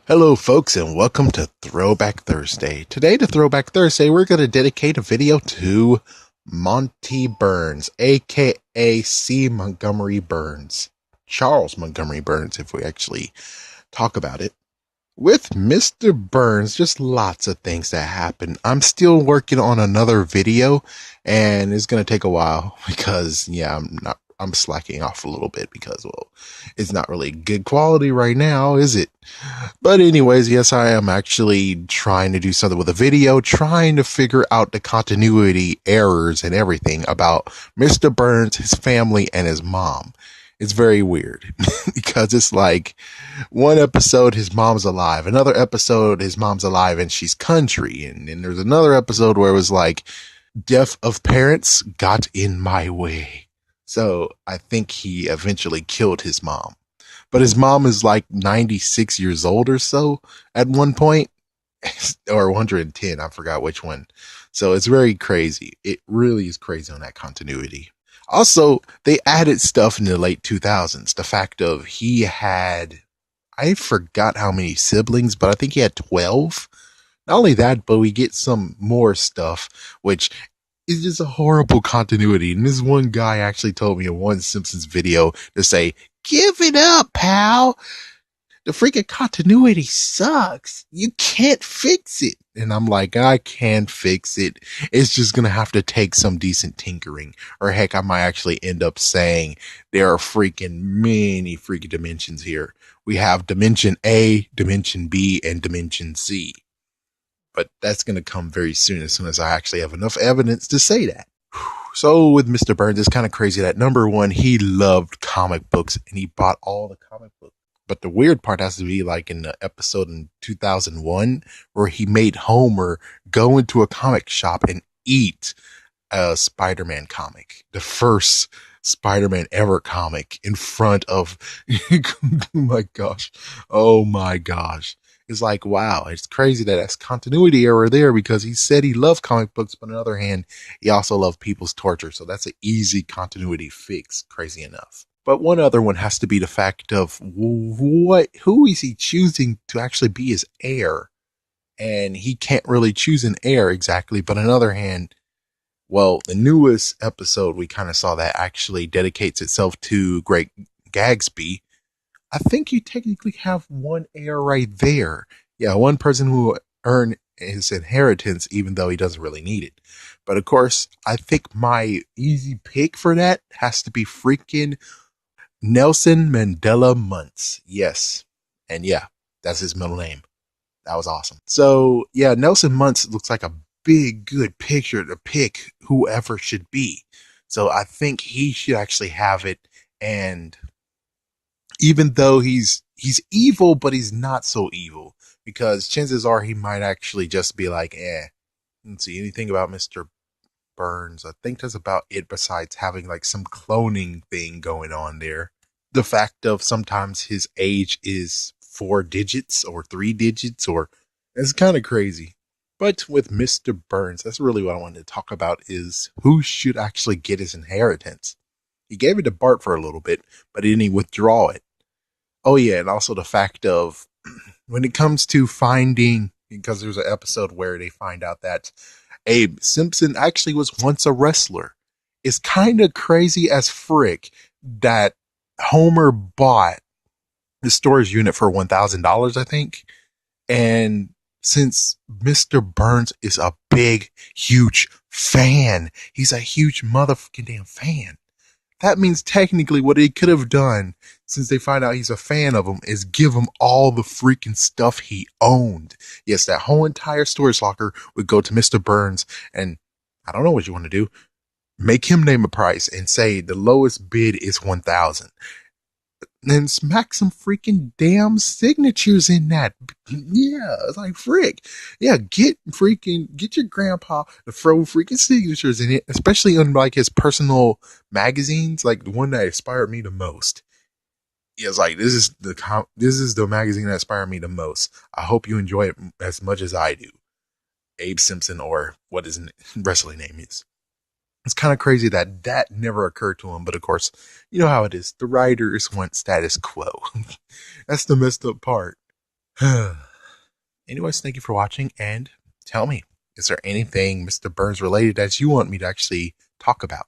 Hello, folks, and welcome to Throwback Thursday. Today, to Throwback Thursday, we're going to dedicate a video to Monty Burns, aka C. Montgomery Burns. Charles Montgomery Burns, if we actually talk about it. With Mr. Burns, just lots of things that happen. I'm still working on another video, and it's going to take a while because, I'm slacking off a little bit because, well, it's not really good quality right now, is it? But anyways, yes, I am actually trying to do something with a video, trying to figure out the continuity errors and everything about Mr. Burns, his family, and his mom. It's very weird because it's like one episode, his mom's alive. Another episode, his mom's alive and she's country. And then there's another episode where it was like, death of parents got in my way. So I think he eventually killed his mom. But his mom is like 96 years old or so at one point, or 110. I forgot which one. So it's very crazy. It really is crazy on that continuity. Also, they added stuff in the late 2000s. The fact of he had, I forgot how many siblings, but I think he had 12. Not only that, but we get some more stuff, which is just a horrible continuity. And this one guy actually told me in one Simpsons video to say, "Give it up, pal. The freaking continuity sucks. You can't fix it." And I'm like, I can fix it. It's just going to have to take some decent tinkering. Or heck, I might actually end up saying there are freaking many freaking dimensions here. We have dimension A, dimension B, and dimension C. But that's going to come very soon as I actually have enough evidence to say that. So with Mr. Burns, it's kind of crazy that number one, he loved comic books and he bought all the comic books. But the weird part has to be like in the episode in 2001 where he made Homer go into a comic shop and eat a Spider-Man comic, the first Spider-Man ever comic in front of, oh my gosh. It's like, wow, it's crazy that that's continuity error there because he said he loved comic books, but on the other hand, he also loved people's torture. So that's an easy continuity fix, crazy enough. But one other one has to be the fact of who is he choosing to actually be his heir? And he can't really choose an heir exactly. But on the other hand, well, the newest episode, we kind of saw that actually dedicates itself to Great Gatsby. I think you technically have one heir right there. Yeah, one person who earned his inheritance, even though he doesn't really need it. But of course, I think my easy pick for that has to be freaking Nelson Mandela Muntz. Yes. And yeah, that's his middle name. That was awesome. So yeah, Nelson Muntz looks like a big, good picture to pick whoever should be. So I think he should actually have it. And even though he's evil, but he's not so evil because chances are he might actually just be like, let's see anything about Mr. Burns. I think that's about it besides having like some cloning thing going on there. The fact of sometimes his age is 4 digits or 3 digits or it's kind of crazy. But with Mr. Burns, that's really what I wanted to talk about is who should actually get his inheritance. He gave it to Bart for a little bit, but then he withdraw it. Oh yeah, and also the fact of when it comes to finding, because there's an episode where they find out that Abe Simpson actually was once a wrestler. It's kind of crazy as frick that Homer bought the storage unit for $1,000, I think. And since Mr. Burns is a big, huge fan, he's a huge motherfucking damn fan. That means technically what he could have done, since they find out he's a fan of him, is give him all the freaking stuff he owned. Yes, that whole entire storage locker would go to Mr. Burns, and I don't know what you want to do. Make him name a price and say the lowest bid is 1,000. And smack some freaking damn signatures in that. Yeah, it's like frick. Yeah, get your grandpa to throw freaking signatures in it, especially on like his personal magazines, like the one that inspired me the most. Yeah, it's like this is the magazine that inspired me the most. I hope you enjoy it as much as I do. Abe Simpson, or what his wrestling name is. It's kind of crazy that that never occurred to him, but of course, you know how it is. The writers want status quo. That's the messed up part. Anyways, thank you for watching, and tell me, is there anything Mr. Burns related that you want me to actually talk about?